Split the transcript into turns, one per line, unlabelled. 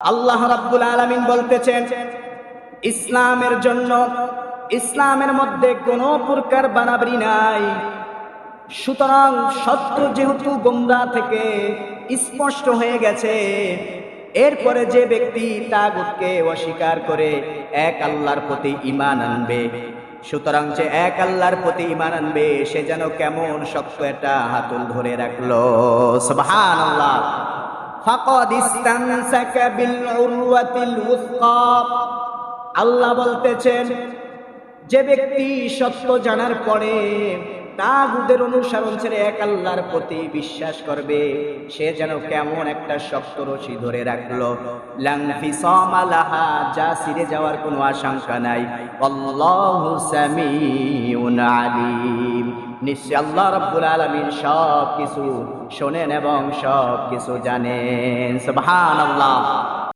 আল্লাহ রাব্বুল আলামিন বলতেছেন, ইসলামের জন্য ইসলামের মধ্যে কোনো প্রকার বানাবাড়ি নাই। সুতরাং সত্য যেহেতু গোমরাহ থেকে স্পষ্ট হয়ে গেছে, এরপরে যে ব্যক্তি তাগুতকে অস্বীকার করে এক আল্লাহর প্রতি ঈমান আনবে, সুতরাং যে এক আল্লাহর প্রতি ঈমান আনবে সে যেন কেমন শক্ত একটা হাতল ধরে রাখলো। সুবহানাল্লাহ। ফাকাদ ইসতামসাকা বিল উরওয়াতিল উসকা। আল্লাহ বলতেছেন, যে ব্যক্তি সত্য জানার পরে তাগুতের অনুসরণ ছেড়ে এক আল্লাহর প্রতি বিশ্বাস করবে, সে যেন কেমন একটা শক্ত রশি ধরে রাখলো। লাং ফিসামা লাহা, যা ছিঁড়ে যাওয়ার কোনো আশঙ্কা নাই। আল্লাহু সামিউন আলিম। নিশ্চয় আল্লাহ রাব্বুল আলামিন সব কিছু শোনেন এবং সব কিছু জানেন। সুবহানাল্লাহ।